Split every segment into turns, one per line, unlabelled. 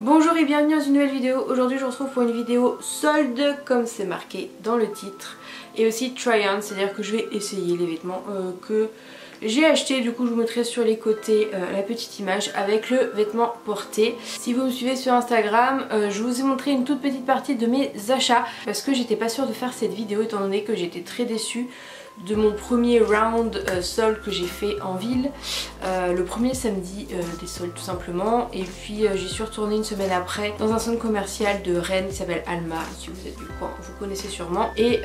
Bonjour et bienvenue dans une nouvelle vidéo. Aujourd'hui je vous retrouve pour une vidéo solde comme c'est marqué dans le titre et aussi try on, c'est à dire que je vais essayer les vêtements que j'ai acheté. Du coup je vous mettrai sur les côtés la petite image avec le vêtement porté. Si vous me suivez sur Instagram, je vous ai montré une toute petite partie de mes achats parce que j'étais pas sûre de faire cette vidéo étant donné que j'étais très déçue de mon premier round solde que j'ai fait en ville, le premier samedi des soldes tout simplement, et puis j'y suis retournée une semaine après dans un centre commercial de Rennes qui s'appelle Alma, si vous êtes du coin vous connaissez sûrement, et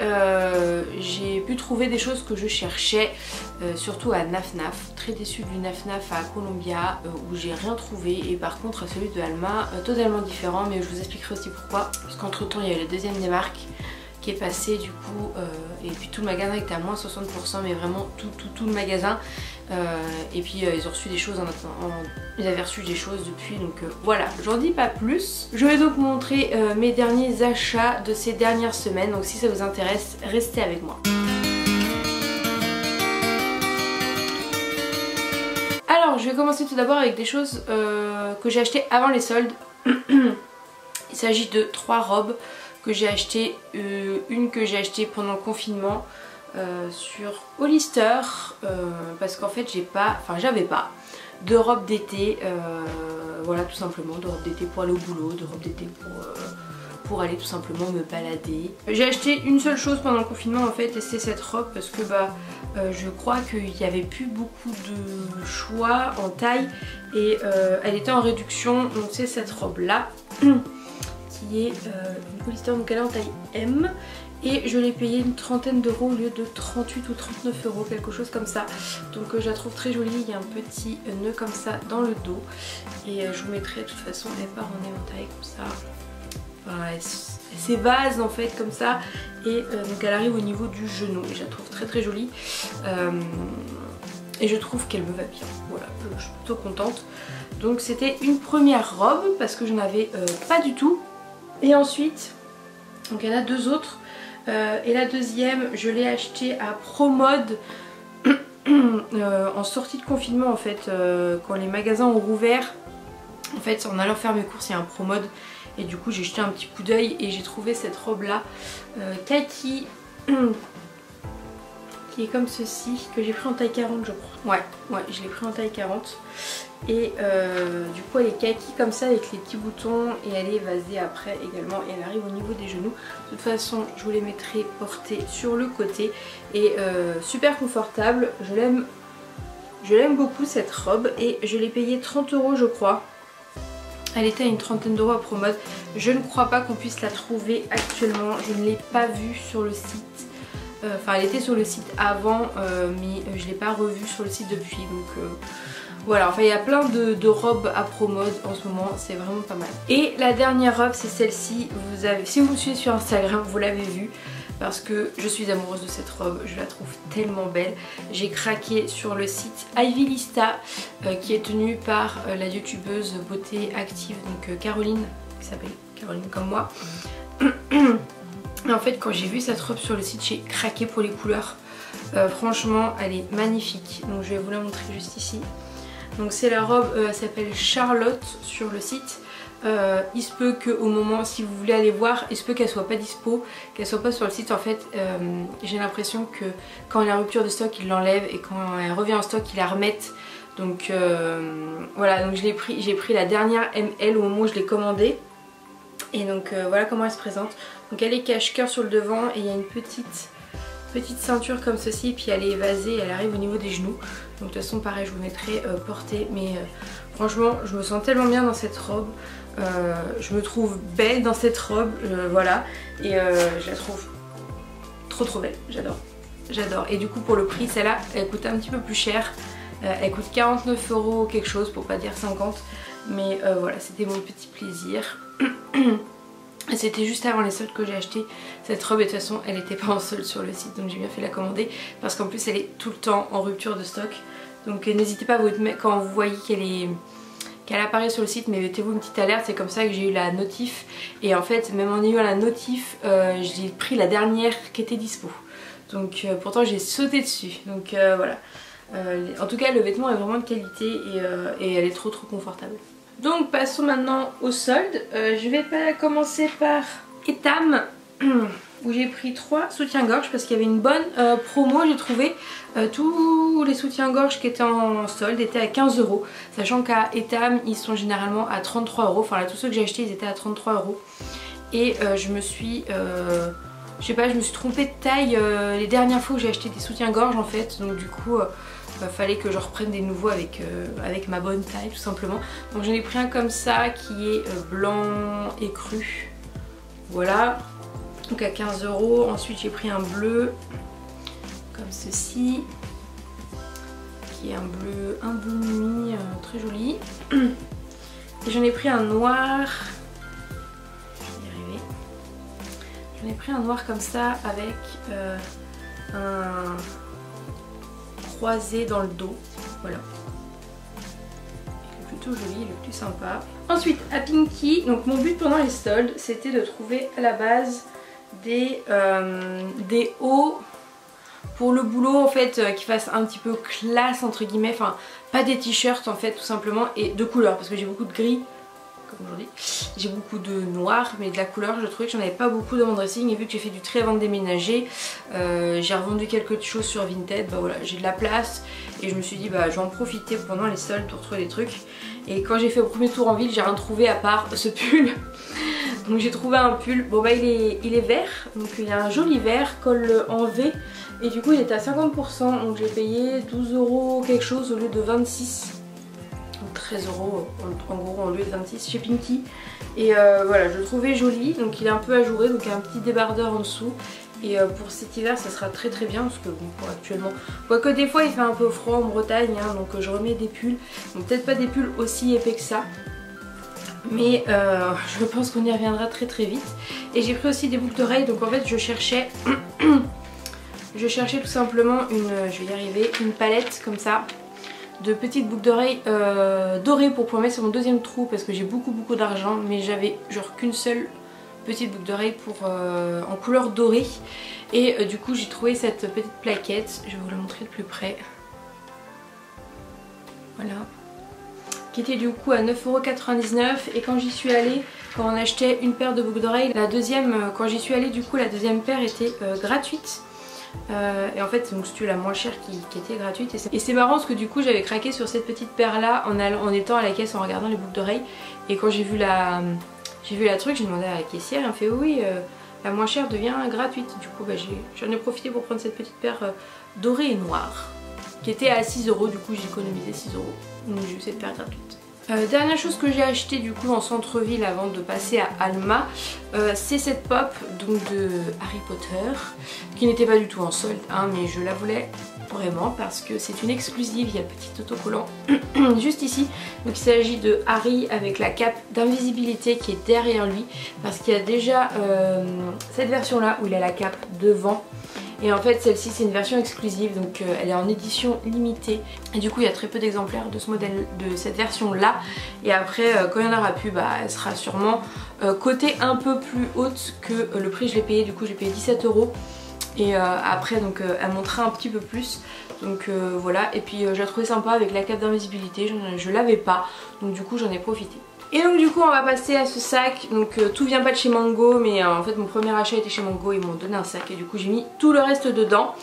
j'ai pu trouver des choses que je cherchais, surtout à Naf Naf. Très déçue du Naf Naf à Columbia où j'ai rien trouvé, et par contre à celui de Alma totalement différent, mais je vous expliquerai aussi pourquoi, parce qu'entre temps il y a eu la deuxième des marques qui est passé du coup, et puis tout le magasin était à moins 60%, mais vraiment tout le magasin, et puis ils ont reçu des choses ils avaient reçu des choses depuis, donc voilà, j'en dis pas plus. Je vais donc montrer mes derniers achats de ces dernières semaines, donc si ça vous intéresse, restez avec moi. Alors je vais commencer tout d'abord avec des choses que j'ai achetées avant les soldes. Il s'agit de 3 robes que j'ai acheté, une que j'ai achetée pendant le confinement sur Hollister, parce qu'en fait j'avais pas de robe d'été, voilà, tout simplement, de robe d'été pour aller au boulot, de robe d'été pour aller tout simplement me balader. J'ai acheté une seule chose pendant le confinement en fait, et c'est cette robe, parce que je crois qu'il n'y avait plus beaucoup de choix en taille, et elle était en réduction, donc c'est cette robe là qui est une Hollister, donc elle est en taille M, et je l'ai payé une trentaine d'euros au lieu de 38 ou 39 euros, quelque chose comme ça. Donc je la trouve très jolie, il y a un petit nœud comme ça dans le dos, et je vous mettrai de toute façon, elle part en éventail comme ça, enfin, elle s'évase en fait comme ça, et donc elle arrive au niveau du genou, et je la trouve très jolie, et je trouve qu'elle me va bien, voilà, je suis plutôt contente. Donc c'était une première robe parce que je n'en avais pas du tout. Et ensuite, donc il y en a deux autres, et la deuxième je l'ai achetée à Promode en sortie de confinement en fait, quand les magasins ont rouvert. En fait en allant faire mes courses, il y a un Promode, et du coup j'ai jeté un petit coup d'œil et j'ai trouvé cette robe là, kaki, qui est comme ceci, que j'ai pris en taille 40 je crois. Ouais, je l'ai pris en taille 40. Et du coup elle est kaki comme ça avec les petits boutons, et elle est évasée après également, et elle arrive au niveau des genoux. De toute façon je vous les mettrai portées sur le côté, et super confortable, je l'aime beaucoup cette robe, et je l'ai payée 30 euros je crois. Elle était à une trentaine d'euros à Promode. Je ne crois pas qu'on puisse la trouver actuellement, je ne l'ai pas vue sur le site. Enfin elle était sur le site avant, mais je ne l'ai pas revue sur le site depuis, donc voilà, enfin il y a plein de robes à Promode en ce moment, c'est vraiment pas mal. Et la dernière robe c'est celle-ci, si vous me suivez sur Instagram vous l'avez vue, parce que je suis amoureuse de cette robe, je la trouve tellement belle. J'ai craqué sur le site Ivy Lista, qui est tenu par la youtubeuse beauté active, donc Caroline, qui s'appelle Caroline comme moi. Et en fait quand j'ai vu cette robe sur le site, j'ai craqué pour les couleurs. Franchement elle est magnifique, donc je vais vous la montrer juste ici. Donc c'est la robe, elle s'appelle Charlotte sur le site. Il se peut qu'au moment, si vous voulez aller voir, il se peut qu'elle soit pas dispo, qu'elle soit pas sur le site. En fait j'ai l'impression que quand il y a rupture de stock ils l'enlèvent, et quand elle revient en stock ils la remettent. Donc voilà, donc j'ai pris la dernière ML au moment où je l'ai commandée. Et donc voilà comment elle se présente. Donc elle est cache-cœur sur le devant, et il y a une petite ceinture comme ceci, et puis elle est évasée, elle arrive au niveau des genoux. Donc de toute façon pareil je vous mettrai portée, mais franchement je me sens tellement bien dans cette robe, je me trouve belle dans cette robe, voilà, et je la trouve trop belle, j'adore. Et du coup pour le prix, celle-là elle coûte un petit peu plus cher, elle coûte 49 euros quelque chose, pour pas dire 50, mais voilà, c'était mon petit plaisir. C'était juste avant les soldes que j'ai acheté cette robe, et de toute façon elle n'était pas en solde sur le site, donc j'ai bien fait la commander, parce qu'en plus elle est tout le temps en rupture de stock. Donc n'hésitez pas, quand vous voyez qu'elle apparaît sur le site, mettez-vous une petite alerte, c'est comme ça que j'ai eu la notif. Et en fait même en ayant la notif, j'ai pris la dernière qui était dispo, donc pourtant j'ai sauté dessus, donc voilà. En tout cas le vêtement est vraiment de qualité, et elle est trop confortable. Donc passons maintenant au solde. Je vais commencer par Etam où j'ai pris 3 soutiens-gorge parce qu'il y avait une bonne promo, j'ai trouvé. Tous les soutiens-gorge qui étaient en solde étaient à 15 €, sachant qu'à Etam ils sont généralement à 33 €. Enfin là, tous ceux que j'ai achetés ils étaient à 33 €. Et je me suis je sais pas, je me suis trompée de taille les dernières fois où j'ai acheté des soutiens-gorge en fait. Donc du coup fallait que je reprenne des nouveaux avec ma bonne taille tout simplement. Donc j'en ai pris un comme ça qui est blanc écru. Voilà. Donc à 15 €. Ensuite j'ai pris un bleu comme ceci. Qui est un bleu nuit très joli. Et j'en ai pris un noir. J'en ai pris un noir comme ça avec un croisé dans le dos. Voilà. Il est plutôt joli, il est plus sympa. Ensuite à Pinky, donc mon but pendant les soldes c'était de trouver à la base des hauts pour le boulot en fait qui fassent un petit peu classe entre guillemets. Enfin pas des t-shirts en fait tout simplement, et de couleur parce que j'ai beaucoup de gris. Aujourd'hui j'ai beaucoup de noir, mais de la couleur je trouvais que j'en avais pas beaucoup dans mon dressing, et vu que j'ai fait du tri avant de déménager, j'ai revendu quelques choses sur Vinted. Bah voilà, j'ai de la place et je me suis dit bah je vais en profiter pendant les soldes pour trouver des trucs. Et quand j'ai fait au premier tour en ville, j'ai rien trouvé à part ce pull. Donc j'ai trouvé un pull, bon bah il est vert, donc il y a un joli vert, col en V, et du coup il était à 50%, donc j'ai payé 12 € quelque chose au lieu de 26. 13 € en gros en lieu de 26 chez Pinky. Et voilà, je le trouvais joli, donc il est un peu ajouré, donc il y a un petit débardeur en dessous. Et pour cet hiver ça sera très très bien parce que bon, pour actuellement, quoique des fois il fait un peu froid en Bretagne hein, donc je remets des pulls, donc peut-être pas des pulls aussi épais que ça, mais je pense qu'on y reviendra très très vite. Et j'ai pris aussi des boucles d'oreilles, donc en fait je cherchais tout simplement je vais y arriver, une palette comme ça de petites boucles d'oreilles dorées pour pouvoir mettre sur mon deuxième trou, parce que j'ai beaucoup d'argent, mais j'avais genre qu'une seule petite boucle d'oreille en couleur dorée. Et du coup j'ai trouvé cette petite plaquette, je vais vous la montrer de plus près. Voilà. Qui était du coup à 9,99 €, et quand j'y suis allée, quand on achetait une paire de boucles d'oreilles, la deuxième, quand j'y suis allée du coup la deuxième paire était gratuite. Et en fait donc c'était la moins chère qui était gratuite, et c'est marrant parce que du coup j'avais craqué sur cette petite paire là en étant à la caisse en regardant les boucles d'oreilles, et quand j'ai vu la truc, j'ai demandé à la caissière, elle me fait oui la moins chère devient gratuite. Du coup bah, j'en ai profité pour prendre cette petite paire dorée et noire qui était à 6 €, du coup j'ai économisé 6 €, donc j'ai eu cette paire gratuite. Dernière chose que j'ai acheté du coup en centre-ville avant de passer à Alma, c'est cette pop donc de Harry Potter, qui n'était pas du tout en solde hein, mais je la voulais vraiment parce que c'est une exclusive. Il y a le petit autocollant juste ici, donc il s'agit de Harry avec la cape d'invisibilité qui est derrière lui, parce qu'il y a déjà cette version là où il a la cape devant. Et en fait celle-ci c'est une version exclusive, donc elle est en édition limitée, et du coup il y a très peu d'exemplaires de ce modèle, de cette version là. Et après quand il y en aura plus, bah elle sera sûrement cotée un peu plus haute que le prix que je l'ai payé. Du coup j'ai payé 17 €, et après donc elle montera un petit peu plus. Donc voilà, et puis je la trouvais sympa avec la cape d'invisibilité, je l'avais pas, donc du coup j'en ai profité. Et donc du coup on va passer à ce sac. Donc tout vient pas de chez Mango, mais en fait mon premier achat était chez Mango, ils m'ont donné un sac et du coup j'ai mis tout le reste dedans.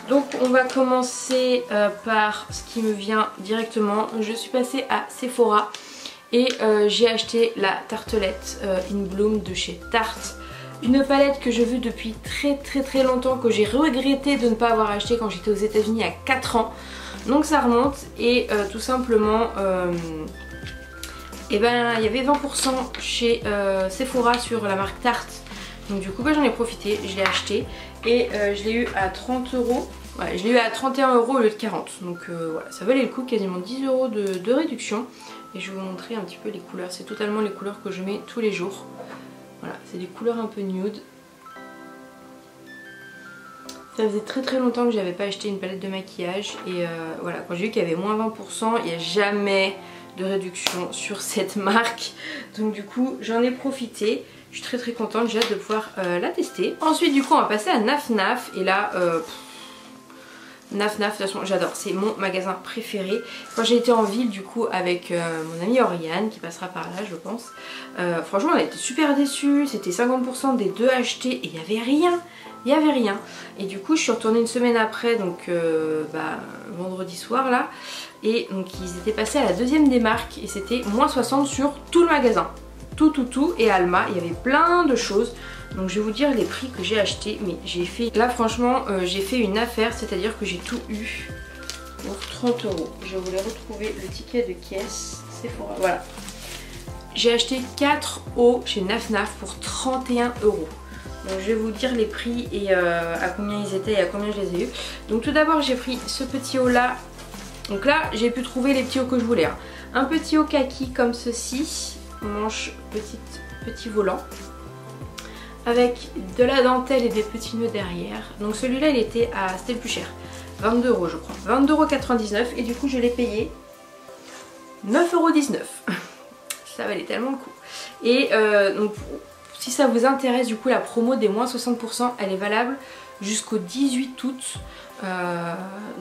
Donc on va commencer par ce qui me vient directement. Je suis passée à Sephora et j'ai acheté la tartelette In Bloom de chez Tarte. Une palette que je veux depuis très longtemps, que j'ai regretté de ne pas avoir acheté quand j'étais aux États-Unis il y a 4 ans. Donc ça remonte, et tout simplement et ben il y avait 20% chez Sephora sur la marque Tarte. Donc du coup bah, j'en ai profité, je l'ai acheté, et je l'ai eu à 30 €. Ouais, je l'ai eu à 31 € au lieu de 40. Donc voilà, ça valait le coup, quasiment 10 € de réduction. Et je vais vous montrer un petit peu les couleurs. C'est totalement les couleurs que je mets tous les jours. Voilà, c'est des couleurs un peu nude. Ça faisait très longtemps que j'avais pas acheté une palette de maquillage, et voilà, quand j'ai vu qu'il y avait moins 20%, il n'y a jamais de réduction sur cette marque. Donc du coup j'en ai profité, je suis très contente, j'ai hâte de pouvoir la tester. Ensuite du coup on va passer à Naf Naf, et là Naf Naf, de toute façon j'adore, c'est mon magasin préféré. Quand j'ai été en ville du coup avec mon amie Oriane qui passera par là je pense, franchement on a été super déçus, c'était 50% des 2 achetés et il n'y avait rien. Il n'y avait rien. Et du coup je suis retournée une semaine après, donc vendredi soir là. Et donc ils étaient passés à la deuxième démarque et c'était moins 60 sur tout le magasin. Tout. Et Alma, il y avait plein de choses. Donc je vais vous dire les prix que j'ai acheté. Mais j'ai fait, là franchement j'ai fait une affaire, c'est-à-dire que j'ai tout eu pour 30 €. Je voulais retrouver le ticket de caisse. Sephora, voilà. J'ai acheté 4 eaux chez Naf Naf pour 31 €. Donc je vais vous dire les prix et à combien ils étaient et à combien je les ai eu. Donc tout d'abord j'ai pris ce petit haut là. Donc là j'ai pu trouver les petits hauts que je voulais. Hein. Un petit haut kaki comme ceci, manche petit volant. Avec de la dentelle et des petits nœuds derrière. Donc celui-là il était à, c'était le plus cher. 22 € je crois. 22,99 € et du coup je l'ai payé 9,19 €. Ça valait tellement le coup. Et donc si ça vous intéresse du coup la promo des moins 60% elle est valable jusqu'au 18 août.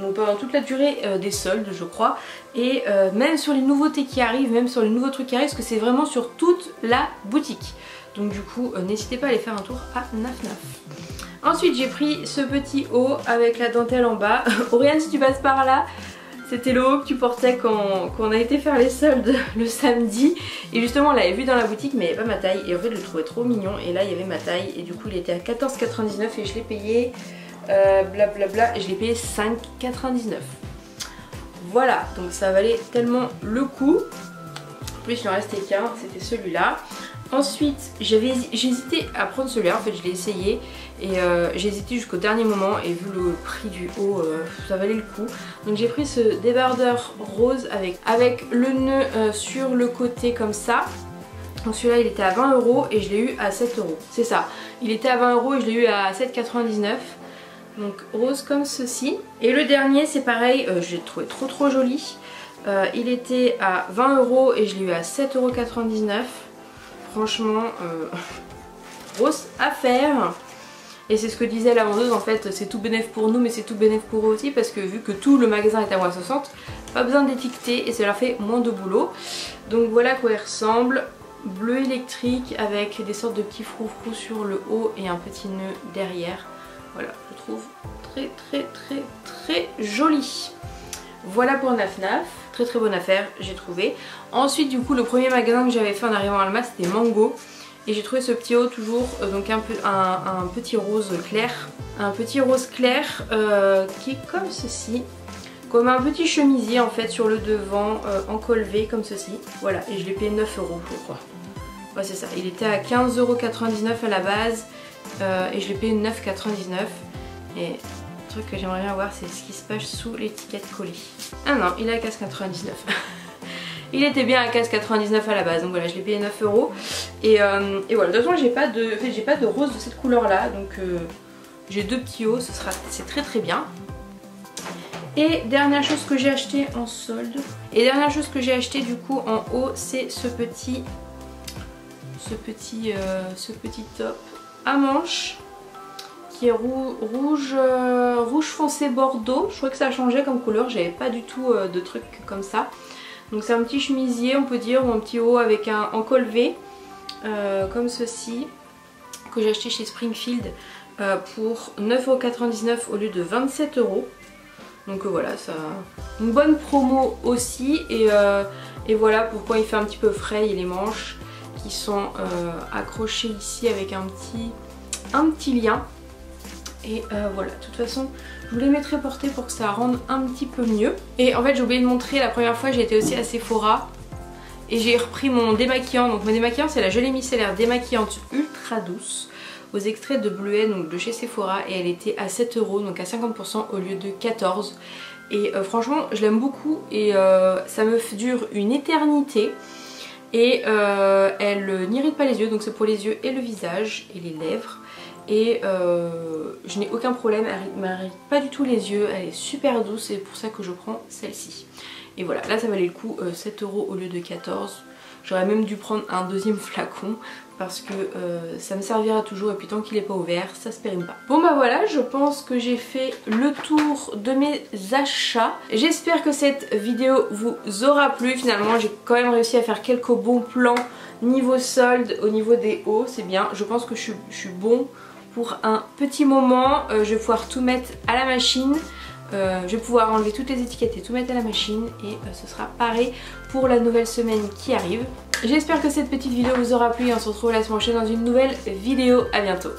Donc pendant toute la durée des soldes je crois. Et même sur les nouveautés qui arrivent, même sur les nouveaux trucs qui arrivent, parce que c'est vraiment sur toute la boutique. Donc du coup n'hésitez pas à aller faire un tour à Naf Naf. Ensuite j'ai pris ce petit haut avec la dentelle en bas. Oriane si tu passes par là, c'était le haut que tu portais quand on a été faire les soldes le samedi. Et justement on l'avait vu dans la boutique mais il n'y avait pas ma taille. Et en fait je le trouvais trop mignon et là il y avait ma taille. Et du coup il était à 14,99 € et je l'ai payé blablabla et je l'ai payé 5,99 €. Voilà, donc ça valait tellement le coup. En plus il en restait qu'un, c'était celui-là. Ensuite j'ai hésité à prendre celui-là, en fait je l'ai essayé et j'ai hésité jusqu'au dernier moment et vu le prix du haut ça valait le coup. Donc j'ai pris ce débardeur rose avec le nœud sur le côté comme ça. Donc celui-là il était à 20 € et je l'ai eu à 7 €. C'est ça, il était à 20 € et je l'ai eu à 7,99 €. Donc rose comme ceci. Et le dernier c'est pareil, je l'ai trouvé trop joli. Il était à 20 € et je l'ai eu à 7,99 €. Franchement, grosse affaire. Et c'est ce que disait la vendeuse, en fait c'est tout bénéf pour nous mais c'est tout bénéf pour eux aussi parce que vu que tout le magasin est à moins 60, pas besoin d'étiqueter et ça leur fait moins de boulot. Donc voilà à quoi il ressemble. Bleu électrique avec des sortes de petits froufrous sur le haut et un petit nœud derrière. Voilà, je trouve très joli. Voilà pour Naf Naf, très bonne affaire j'ai trouvé. Ensuite du coup le premier magasin que j'avais fait en arrivant à Alma c'était Mango. Et j'ai trouvé ce petit haut toujours, donc un petit rose clair. Un petit rose clair qui est comme ceci. Comme un petit chemisier en fait sur le devant en col V comme ceci. Voilà, et je l'ai payé 9 € je crois. Ouais c'est ça, il était à 15,99 € à la base et je l'ai payé 9,99 €. Et le truc que j'aimerais bien voir c'est ce qui se passe sous l'étiquette collée. Ah non, il est à 15,99 €. Il était bien à 15,99 € à la base, donc voilà je l'ai payé 9 € et voilà, de toute façon j'ai pas de rose de cette couleur là, donc j'ai deux petits hauts, c'est très bien. Et dernière chose que j'ai acheté en solde, et dernière chose que j'ai acheté du coup en haut, c'est ce petit top à manches qui est rouge foncé bordeaux. Je crois que ça a changé comme couleur, j'avais pas du tout de trucs comme ça. Donc c'est un petit chemisier on peut dire, ou un petit haut avec en col V comme ceci, que j'ai acheté chez Springfield pour 9,99 € au lieu de 27 €. Donc voilà, ça une bonne promo aussi. Et voilà pourquoi il fait un petit peu frais. Il y a les manches qui sont accrochées ici avec un petit lien. Et voilà, de toute façon je vous les mettrai portés pour que ça rende un petit peu mieux. Et en fait j'ai oublié de montrer, la première fois j'ai été aussi à Sephora et j'ai repris mon démaquillant. Donc mon démaquillant c'est la gelée micellaire démaquillante ultra douce aux extraits de bleuet, donc de chez Sephora, et elle était à 7 €, donc à 50% au lieu de 14 €. Et franchement je l'aime beaucoup et ça me dure une éternité. Et elle n'irrite pas les yeux, donc c'est pour les yeux et le visage et les lèvres. Et je n'ai aucun problème, elle m'irrite pas du tout les yeux, elle est super douce, c'est pour ça que je prends celle-ci. Et voilà, là ça valait le coup 7 € au lieu de 14 €. J'aurais même dû prendre un deuxième flacon parce que ça me servira toujours et puis tant qu'il n'est pas ouvert ça se périme pas. Bon bah voilà, je pense que j'ai fait le tour de mes achats. J'espère que cette vidéo vous aura plu. Finalement j'ai quand même réussi à faire quelques bons plans niveau solde au niveau des hauts, c'est bien. Je pense que je suis bon pour un petit moment. Je vais pouvoir tout mettre à la machine. Je vais pouvoir enlever toutes les étiquettes et tout mettre à la machine et ce sera pareil pour la nouvelle semaine qui arrive. J'espère que cette petite vidéo vous aura plu et on se retrouve la semaine prochaine dans une nouvelle vidéo. À bientôt.